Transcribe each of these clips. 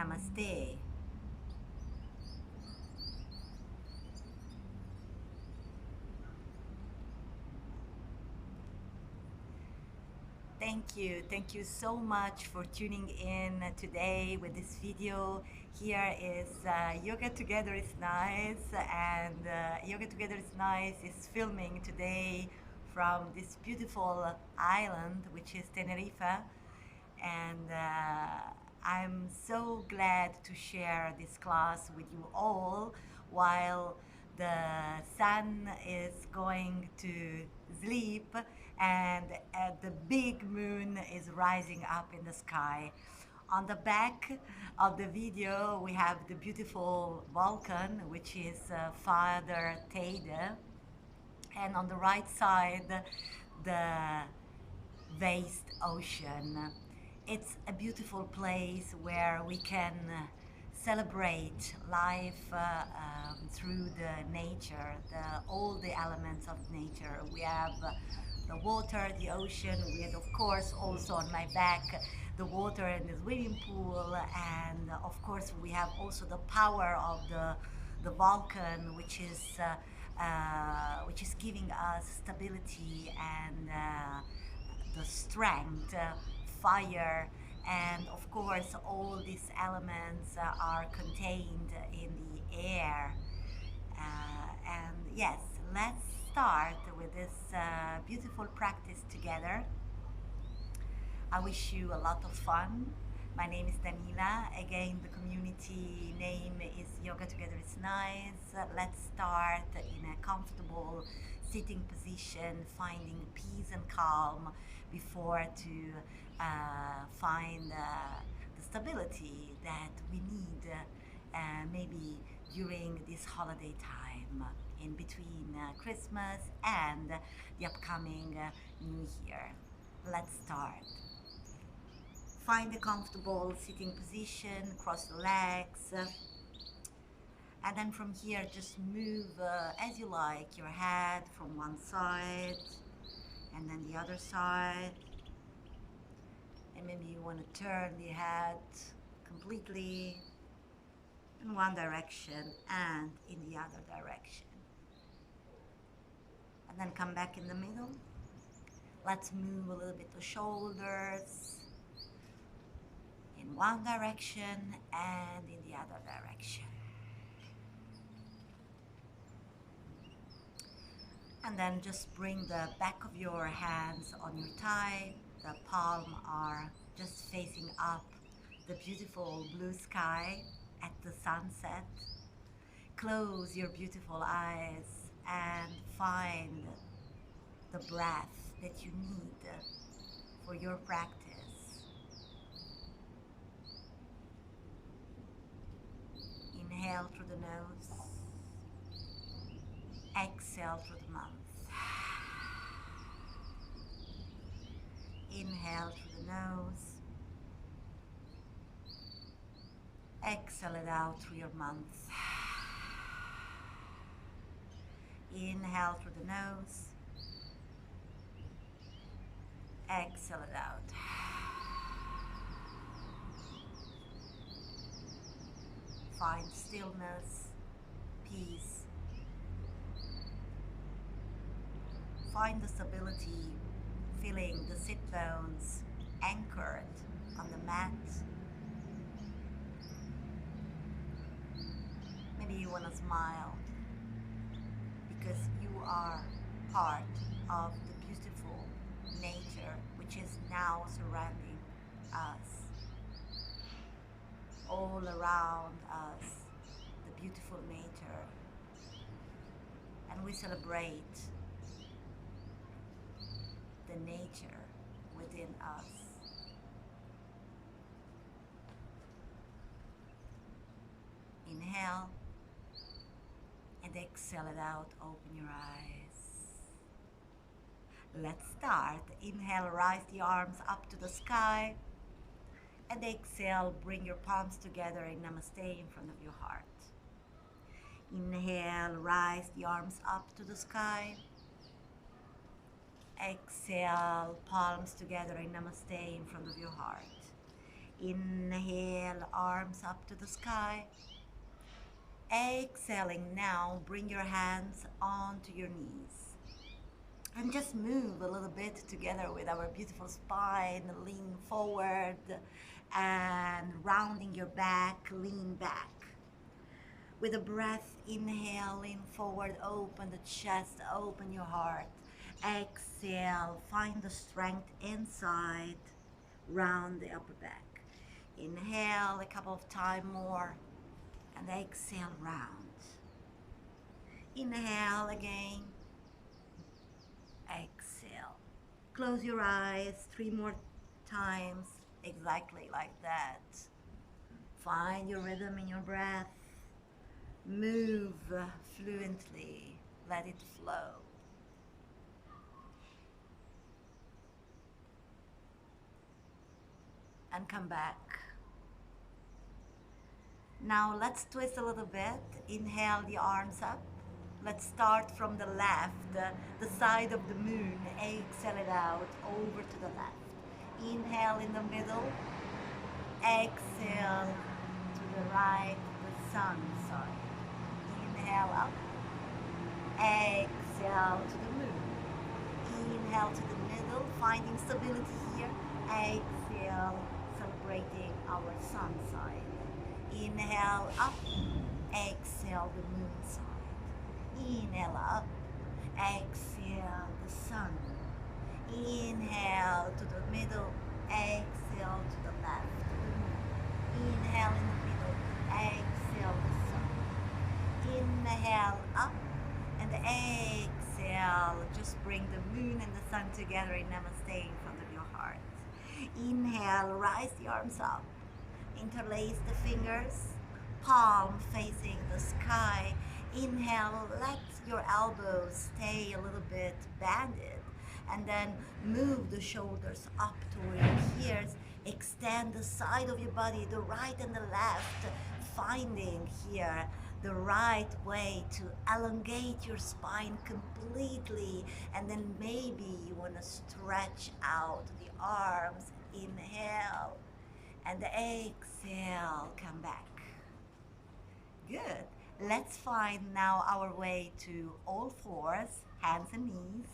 Namaste. Thank you so much for tuning in today with this video. Here is Yoga Together is Nice, and Yoga Together is Nice is filming today from this beautiful island, which is Tenerife, and I'm so glad to share this class with you all while the sun is going to sleep and the big moon is rising up in the sky. On the back of the video we have the beautiful volcano, which is Father Teide, and on the right side the vast ocean. It's a beautiful place where we can celebrate life through the nature, all the elements of nature. We have the water, the ocean. We have, of course, also on my back the water and the swimming pool, and of course we have also the power of the volcano, which is giving us stability and the strength, fire, and of course all these elements are contained in the air. And yes, let's start with this beautiful practice together. I wish you a lot of fun. My name is Danila. Again, the community name is Yoga Together is Nice. Let's start in a comfortable sitting position, finding peace and calm before to find the stability that we need maybe during this holiday time in between Christmas and the upcoming New Year. Let's start. Find a comfortable sitting position, cross the legs, and then from here just move as you like your head from one side and then the other side, and maybe you want to turn the head completely in one direction and in the other direction, and then come back in the middle. Let's move a little bit the shoulders in one direction and in the other direction. And then just bring the back of your hands on your thigh. The palms are just facing up the beautiful blue sky at the sunset. Close your beautiful eyes and find the breath that you need for your practice. Inhale through the nose, exhale through the mouth. Inhale through the nose, exhale it out through your mouth. Inhale through the nose, exhale it out. Find stillness, peace. Find the stability, feeling the sit bones anchored on the mat. Maybe you want to smile because you are part of the beautiful nature which is now surrounding us. All around us, the beautiful nature, and we celebrate the nature within us. Inhale and exhale it out, open your eyes. Let's start. Inhale, rise the arms up to the sky. And exhale, bring your palms together in Namaste in front of your heart. Inhale, rise the arms up to the sky. Exhale, palms together in Namaste in front of your heart. Inhale, arms up to the sky. Exhaling now, bring your hands onto your knees. And just move a little bit together with our beautiful spine. Lean forward and rounding your back, lean back. With a breath, inhale, lean forward, open the chest, open your heart. Exhale, find the strength inside, round the upper back. Inhale a couple of times more, and exhale, round. Inhale again, exhale. Close your eyes 3 more times, exactly like that. Find your rhythm in your breath. Move fluently, let it flow. And come back. Now let's twist a little bit. Inhale the arms up. Let's start from the left, the side of the moon. Exhale it out, over to the left. Inhale in the middle. Exhale to the right, the sun side. Inhale up. Exhale to the moon. Inhale to the middle, finding stability here. Exhale, celebrating our sun side. Inhale up, exhale the moon side. Inhale up, exhale the sun. Inhale to the middle, exhale to the left. Inhale in the middle, exhale the sun. Inhale up and exhale. Just bring the moon and the sun together in Namaste in front of your heart. Inhale, rise the arms up. Interlace the fingers, palm facing the sky. Inhale, let your elbows stay a little bit banded. And then move the shoulders up toward your ears. Extend the side of your body, the right and the left, finding here the right way to elongate your spine completely. And then maybe you want to stretch out the arms. Inhale and exhale, come back. Good. Let's find now our way to all fours, hands and knees.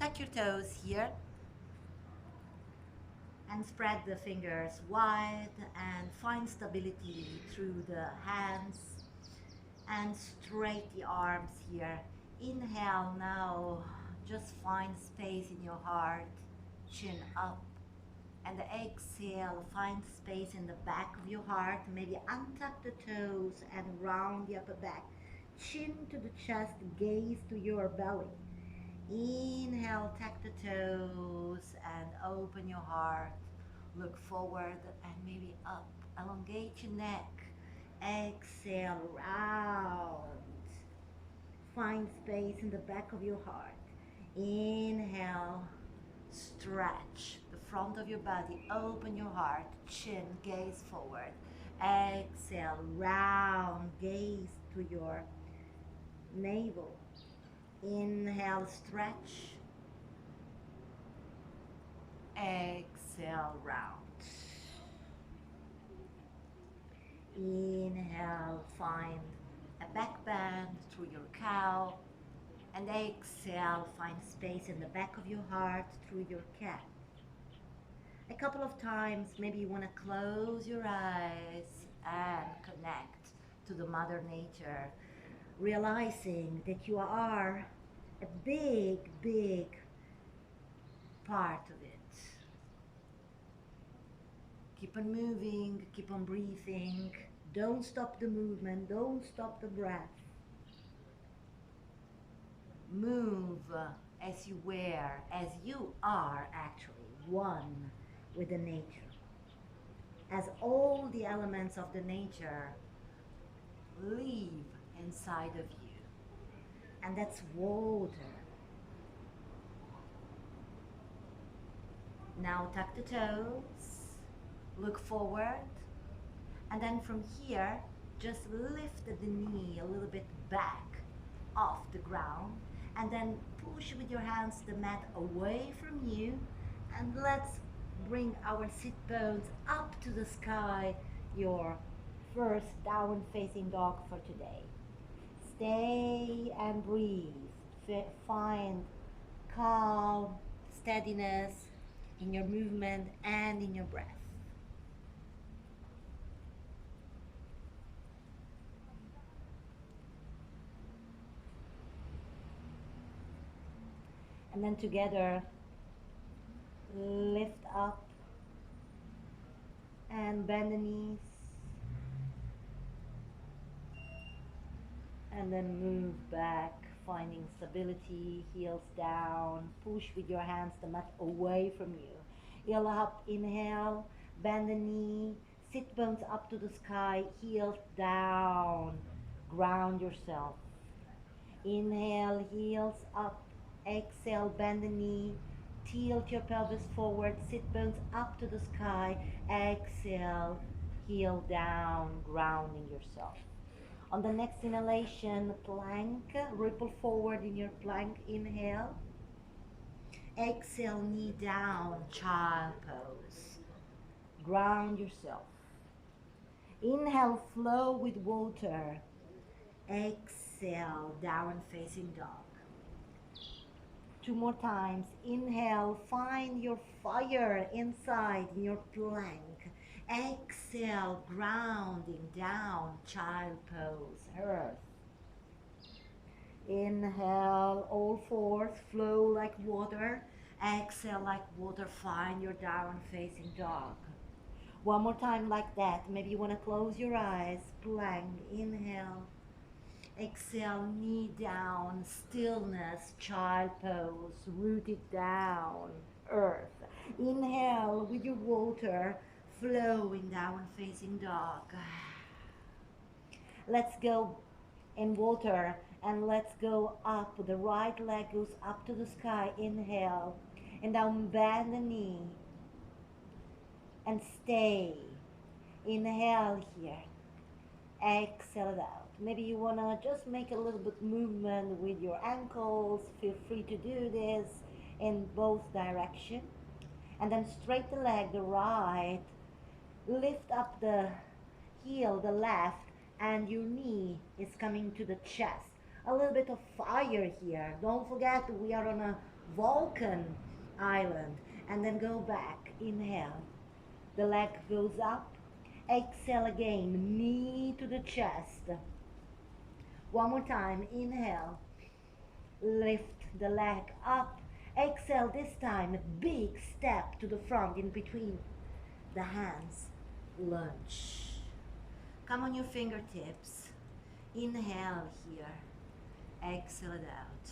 Tuck your toes here and spread the fingers wide and find stability through the hands and straight the arms here. Inhale now, just find space in your heart, chin up. And exhale, find space in the back of your heart. Maybe untuck the toes and round the upper back. Chin to the chest, gaze to your belly. Inhale, tuck the toes and open your heart. Look forward and maybe up. Elongate your neck. Exhale, round. Find space in the back of your heart. Inhale, stretch the front of your body, open your heart, chin, gaze forward. Exhale, round, gaze to your navel. Inhale, stretch. Exhale, round. Inhale, find a back bend through your cow. And exhale, find space in the back of your heart through your cat. A couple of times, maybe you want to close your eyes and connect to the Mother Nature, realizing that you are a big, big part of it. Keep on moving, keep on breathing. Don't stop the movement, don't stop the breath. Move as you were, as you are actually one with the nature. As all the elements of the nature live inside of you. And that's water. Now tuck the toes, look forward, and then from here, just lift the knee a little bit back off the ground And then push with your hands the mat away from you. And let's bring our sit bones up to the sky, your first down facing dog for today. Stay and breathe. Find calm, steadiness in your movement and in your breath. And then together, lift up and bend the knees. And then move back, finding stability, heels down. Push with your hands the mat away from you. Heel up, inhale, bend the knee, sit bones up to the sky, heels down. Ground yourself. Inhale, heels up. Exhale, bend the knee. Tilt your pelvis forward, sit bones up to the sky. Exhale, heel down, grounding yourself. On the next inhalation, plank, ripple forward in your plank, inhale. Exhale, knee down, child pose. Ground yourself. Inhale, flow with water. Exhale, down facing dog. 2 more times. Inhale, find your fire inside in your plank. Exhale, grounding down, child pose, earth. Inhale, all fours, flow like water. Exhale like water, find your down facing dog. 1 more time like that. Maybe you want to close your eyes. Plank, inhale. Exhale, knee down, stillness, child pose, rooted down, earth. Inhale with your water, flowing down facing dog. Let's go in water and let's go up. The right leg goes up to the sky, inhale. And down, bend the knee and stay. Inhale here, exhale it out. Maybe you want to just make a little bit movement with your ankles. Feel free to do this in both directions. And then straight the leg, the right. Lift up the heel, the left, and your knee is coming to the chest. A little bit of fire here. Don't forget we are on a volcano island. And then go back, inhale. The leg goes up. Exhale again, knee to the chest. 1 more time, inhale. Lift the leg up. Exhale this time, big step to the front in between the hands. Lunge. Come on your fingertips. Inhale here. Exhale it out.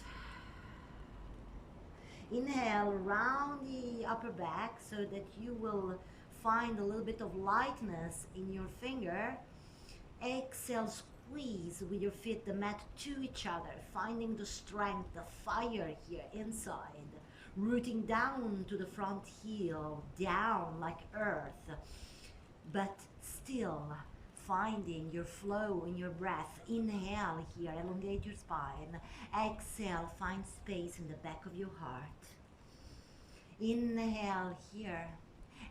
Inhale, round the upper back so that you will find a little bit of lightness in your finger. Exhale, squeeze with your feet the mat to each other, finding the strength, the fire here inside. Rooting down to the front heel, down like earth, but still finding your flow in your breath. Inhale here, elongate your spine. Exhale, find space in the back of your heart. Inhale here.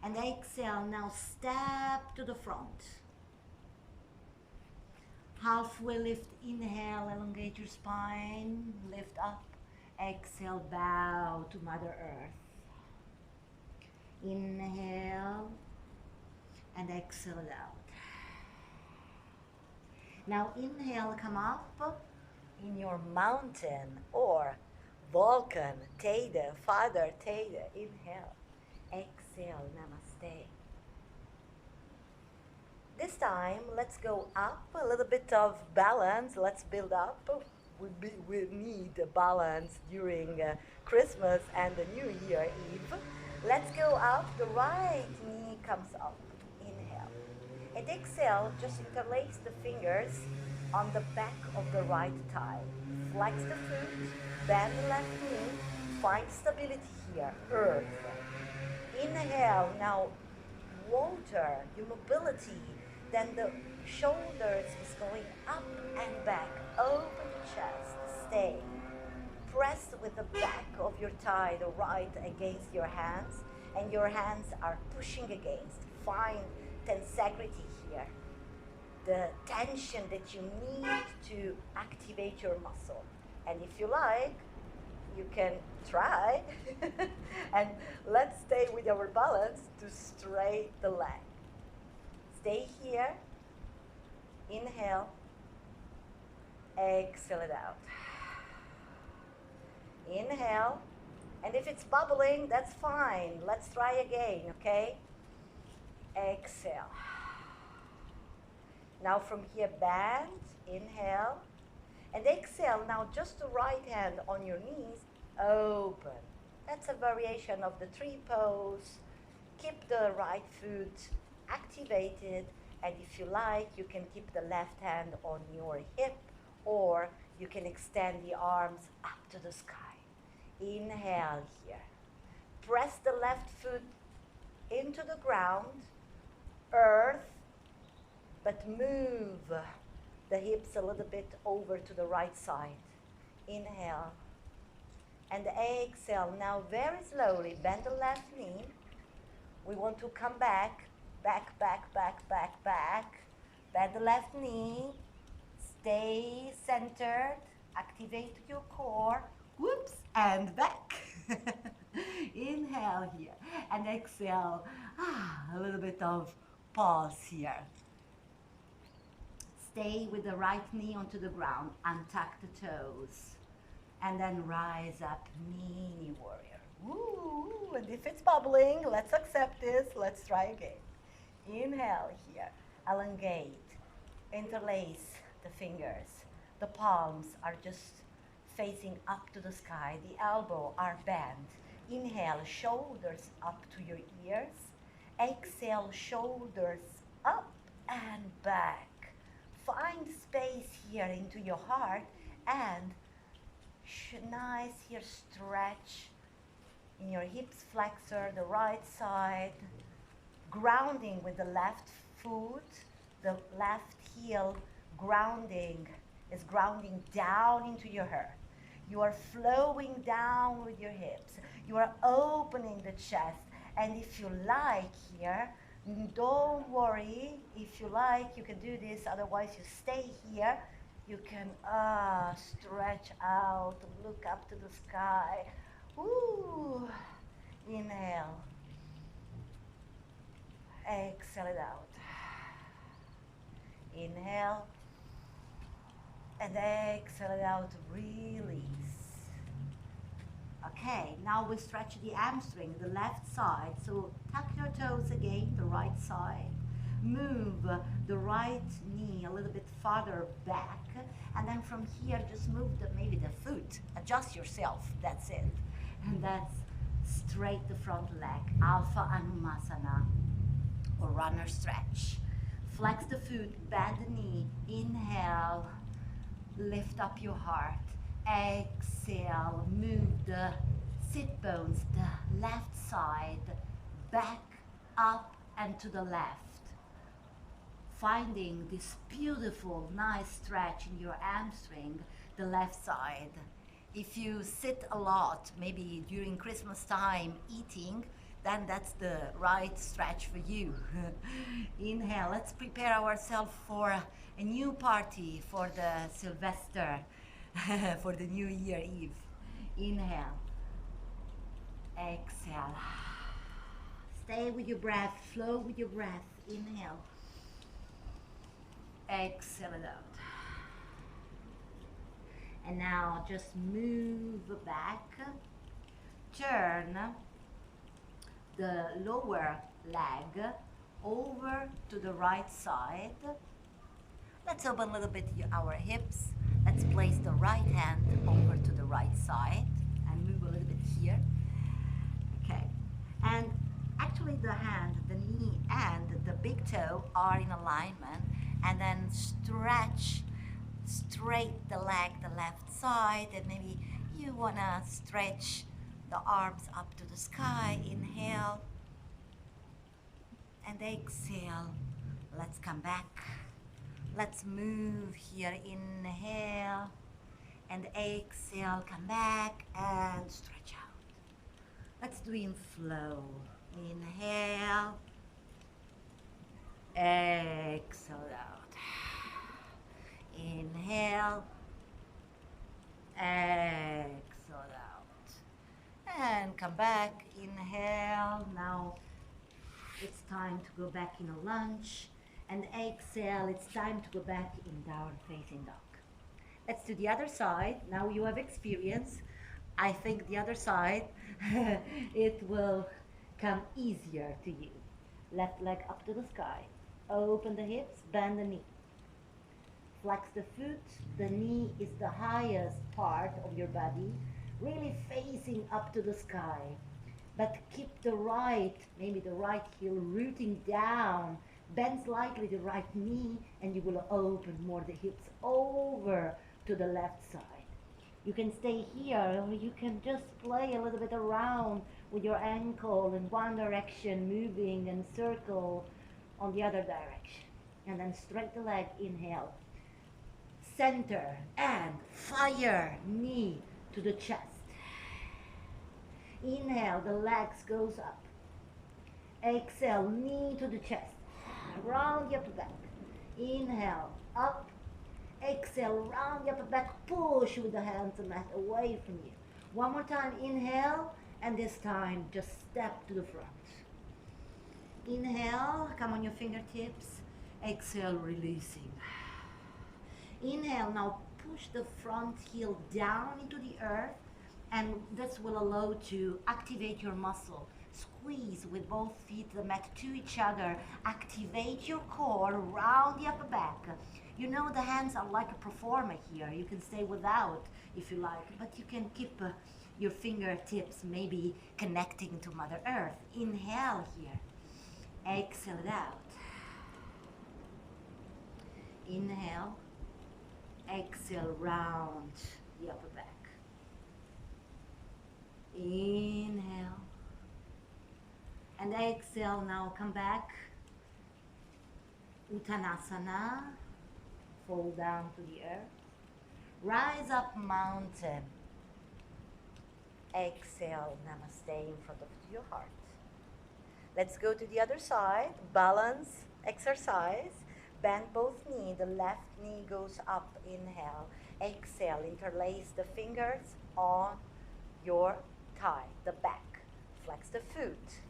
And exhale, now step to the front. Halfway lift, inhale, elongate your spine, lift up. Exhale, bow to Mother Earth. Inhale, and exhale it out. Now inhale, come up in your mountain or volcano, Tade, Father Tade. Inhale. Exhale, Namaste. This time, let's go up, a little bit of balance. Let's build up. We need balance during Christmas and the New Year Eve. Let's go up. The right knee comes up. Inhale. And exhale, just interlace the fingers on the back of the right thigh. Flex the foot, bend the left knee, find stability here. Earth. Inhale, now water, your mobility, then the shoulders is going up and back, open the chest, stay. Press with the back of your thigh, the right against your hands, and your hands are pushing against. Find tensegrity here, the tension that you need to activate your muscle. And if you like, you can try and let's stay with our balance to straight the leg. Stay here, inhale, exhale it out. Inhale, and if it's bubbling, that's fine. Let's try again, okay? Exhale. Now from here, bend, inhale, and exhale. Now just the right hand on your knees, open. That's a variation of the tree pose. Keep the right foot activated, and if you like, you can keep the left hand on your hip, or you can extend the arms up to the sky. Inhale here. Press the left foot into the ground, earth, but move the hips a little bit over to the right side. Inhale. And exhale. Now very slowly, bend the left knee. We want to come back, back, back, back, back, back. Bend the left knee. Stay centered. Activate your core. Whoops, and back. Inhale here. And exhale. A little bit of pause here. Stay with the right knee onto the ground. Untuck the toes. And then rise up, mini warrior. Woo! And if it's bubbling, let's accept this. Let's try again. Inhale here. Elongate. Interlace the fingers. The palms are just facing up to the sky. The elbows are bent. Inhale, shoulders up to your ears. Exhale, shoulders up and back. Find space here into your heart and nice here stretch in your hips flexor, the right side, grounding with the left foot, the left heel grounding is grounding down into your heart. You are flowing down with your hips. You are opening the chest. And if you like here, don't worry. If you like, you can do this. Otherwise, you stay here. You can stretch out, look up to the sky. Ooh. Inhale. Exhale it out. Inhale. And exhale it out, release. Okay, now we stretch the hamstring, the left side. So tuck your toes again, the right side. Move the right knee a little bit farther back. And then from here, just move maybe the foot. Adjust yourself, that's it. And that's straight the front leg, Alpha Anumasana, or runner stretch. Flex the foot, bend the knee, inhale. Lift up your heart. Exhale. Move the sit bones, the left side, back, up, and to the left. Finding this beautiful, nice stretch in your hamstring, the left side. If you sit a lot, maybe during Christmas time eating, then that's the right stretch for you. Inhale. Let's prepare ourselves for a new party for the Sylvester, for the New Year Eve. Inhale. Exhale. Stay with your breath. Flow with your breath. Inhale. Exhale it out. And now just move back. Turn the lower leg over to the right side. Let's open a little bit our hips. Let's place the right hand over to the right side and move a little bit here. Okay. And actually the hand, the knee and the big toe are in alignment. And then stretch straight the leg, the left side, and maybe you wanna stretch the arms up to the sky. Inhale and exhale. Let's come back. Let's move here. Inhale And exhale, come back and stretch out. Let's do in flow. Inhale, exhale out. Inhale, exhale out. And come back, inhale. Now it's time to go back in a lunge. And exhale, it's time to go back in downward facing dog. Let's do the other side. Now you have experience. I think the other side, it will come easier to you. Left leg up to the sky. Open the hips, bend the knee. Flex the foot. The knee is the highest part of your body, really facing up to the sky. But keep the right, maybe the right heel rooting down. Bend slightly the right knee and you will open more the hips over to the left side. You can stay here or you can just play a little bit around with your ankle in one direction, moving and circle on the other direction. And then straight the leg, inhale. Center and fire, knee to the chest. Inhale, the legs goes up. Exhale, knee to the chest. Round the upper back. Inhale, up. Exhale, round the upper back. Push with the hands and mat away from you. One more time, inhale, and this time just step to the front. Inhale, come on your fingertips. Exhale, releasing. Inhale, now push the front heel down into the earth, and this will allow to activate your muscle. Squeeze with both feet the mat to each other. Activate your core, round the upper back. You know the hands are like a performer here. You can stay without if you like, but you can keep your fingertips maybe connecting to Mother Earth. Inhale here. Exhale it out. Inhale. Exhale, round the upper back. Inhale. And exhale, now come back. Uttanasana. Fall down to the earth. Rise up, mountain. Exhale, namaste in front of your heart. Let's go to the other side. Balance exercise. Bend both knees. The left knee goes up. Inhale. Exhale. Interlace the fingers on your thigh, the back. Flex the foot.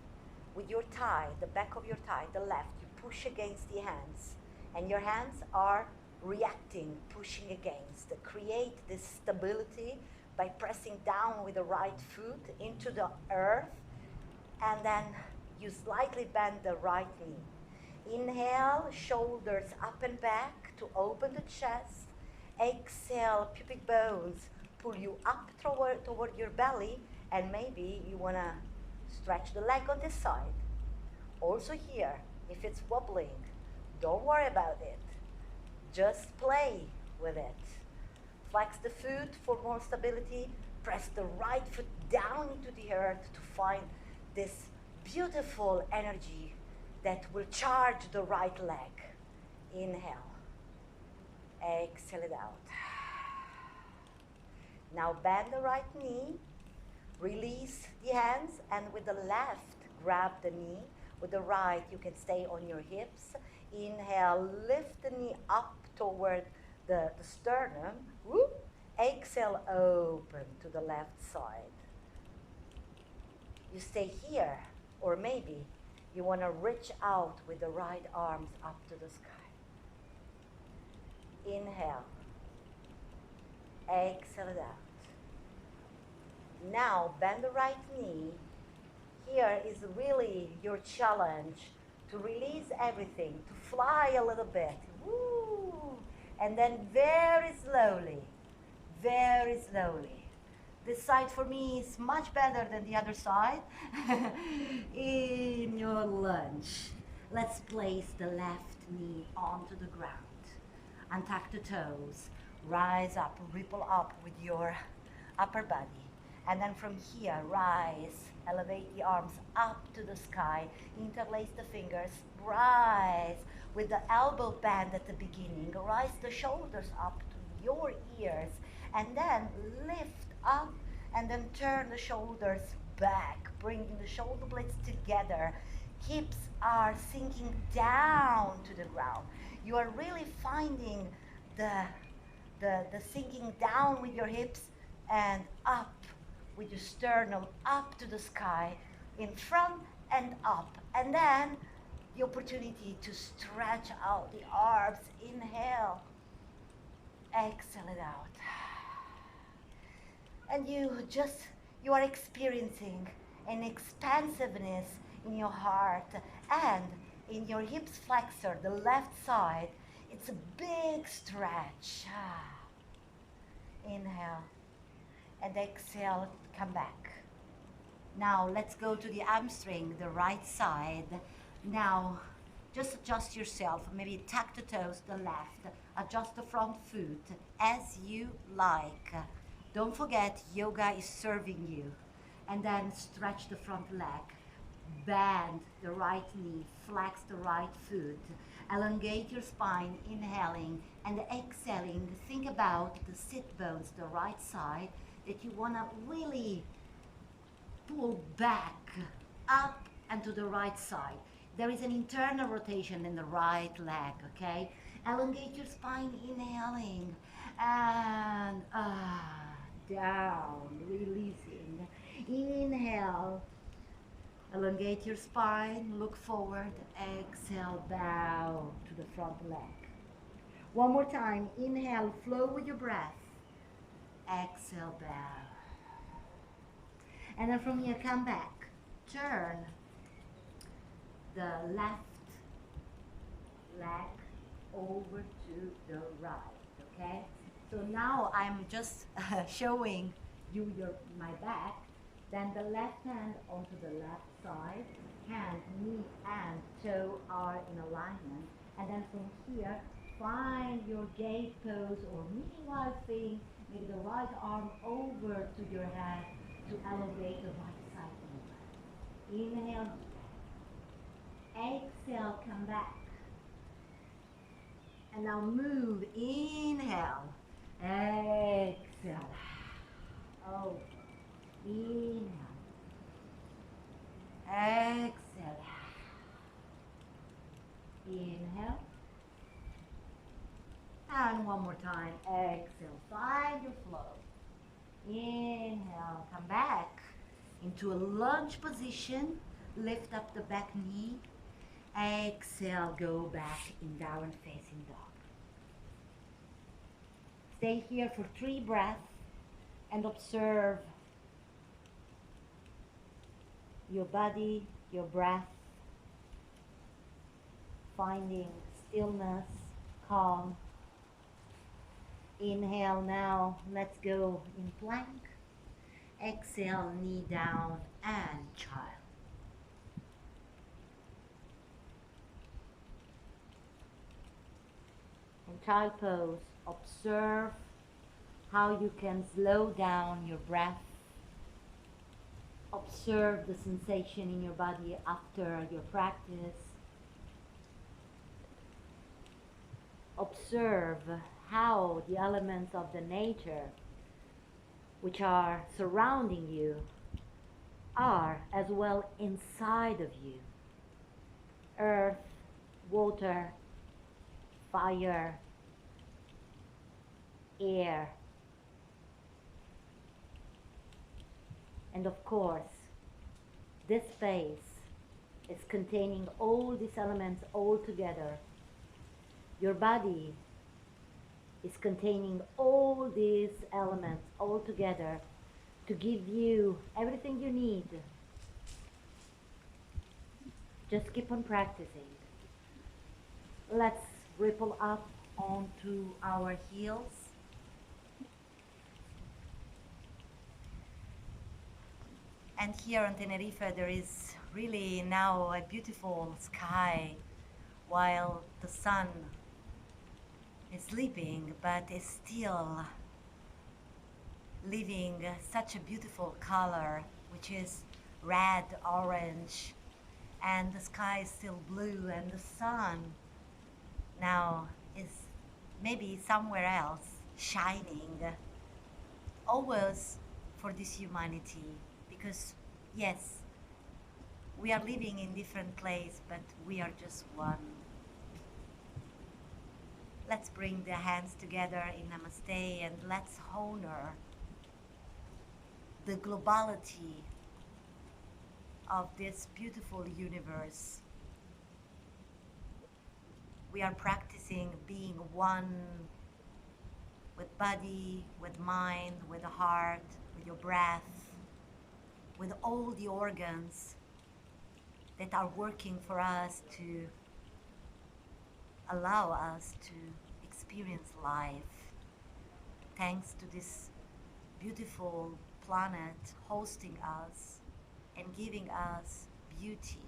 With your thigh, the back of your thigh, the left, you push against the hands. And your hands are reacting, pushing against. Create this stability by pressing down with the right foot into the earth. And then you slightly bend the right knee. Inhale, shoulders up and back to open the chest. Exhale, pubic bones pull you up toward your belly, and maybe you want to stretch the leg on this side. Also here, if it's wobbling, don't worry about it. Just play with it. Flex the foot for more stability. Press the right foot down into the earth to find this beautiful energy that will charge the right leg. Inhale. Exhale it out. Now bend the right knee. Release the hands, and with the left, grab the knee. With the right, you can stay on your hips. Inhale, lift the knee up toward the sternum. Whoop. Exhale, open to the left side. You stay here, or maybe you want to reach out with the right arms up to the sky. Inhale. Exhale it out. Now bend the right knee. Here is really your challenge to release everything, to fly a little bit. Woo! And then very slowly. This side for me is much better than the other side. In your lunge, let's place the left knee onto the ground. Untuck the toes, rise up, ripple up with your upper body. And then from here, rise, elevate the arms up to the sky, interlace the fingers, rise with the elbow bend at the beginning, rise the shoulders up to your ears, And then lift up and then turn the shoulders back, bringing the shoulder blades together. Hips are sinking down to the ground. You are really finding the, the sinking down with your hips and up with your sternum up to the sky, in front and up. And then the opportunity to stretch out the arms. Inhale, exhale it out. And you are experiencing an expansiveness in your heart and in your hips flexor, the left side. It's a big stretch. Inhale and exhale, come back. Now let's go to the hamstring, the right side. Now just adjust yourself, maybe tuck the toes, the left, adjust the front foot as you like. Don't forget, yoga is serving you. And then stretch the front leg, bend the right knee, flex the right foot, elongate your spine, inhaling and exhaling. Think about the sit bones, the right side, that you want to really pull back, up and to the right side. There is an internal rotation in the right leg, okay? Elongate your spine, inhaling, and down, releasing. Inhale, elongate your spine, look forward, exhale, bow to the front leg. One more time, inhale, flow with your breath, exhale, bow. And then from here, come back, turn the left leg over to the right, okay? So now I'm just showing you my back, then the left hand onto the left side, hand, knee and toe are in alignment, and then from here, find your gate pose or meanwhile thing, maybe the right arm over to your head to elevate the right side over. Inhale, exhale, come back. And now move, inhale, exhale, oh, inhale, exhale, inhale, and one more time, exhale, find your flow. Inhale, come back into a lunge position, lift up the back knee, exhale, go back in downward facing dog. Stay here for 3 breaths and observe your body, your breath, finding stillness, calm. Inhale now, let's go in plank. Exhale, knee down and child. In child pose, observe how you can slow down your breath. Observe the sensation in your body after your practice. Observe how the elements of the nature which are surrounding you are as well inside of you. Earth, water, fire, air, and of course, this space is containing all these elements all together. Your body is containing all these elements all together to give you everything you need. Just keep on practicing. Let's ripple up onto our heels. And here on Tenerife there is really now a beautiful sky while the sun is sleeping, but is still leaving such a beautiful color, which is red, orange, and the sky is still blue, and the sun now is maybe somewhere else shining always for this humanity, because yes, we are living in different places, but we are just one. Let's bring the hands together in Namaste and let's honor the globality of this beautiful universe. We are practicing being one with body, with mind, with the heart, with your breath, with all the organs that are working for us to allow us to experience life. Thanks to this beautiful planet hosting us and giving us beauty.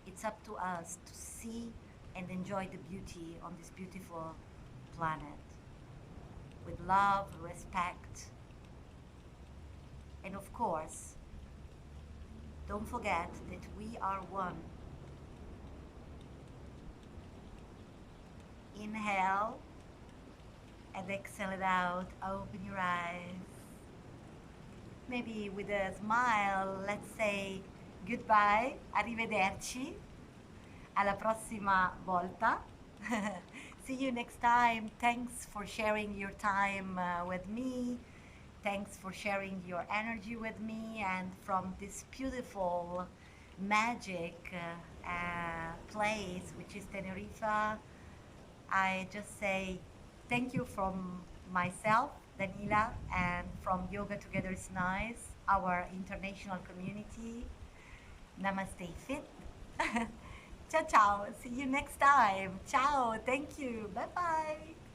It's up to us to see and enjoy the beauty on this beautiful planet with love, respect, and of course, don't forget that we are one. Inhale and exhale it out. Open your eyes. Maybe with a smile, let's say goodbye, arrivederci, alla prossima volta. See you next time. Thanks for sharing your time with me. Thanks for sharing your energy with me. And from this beautiful, magic place, which is Tenerife, I just say thank you from myself, Danila, and from Yoga Together is Nice, our international community. Namastayfit. Ciao, ciao. See you next time. Ciao. Thank you. Bye bye.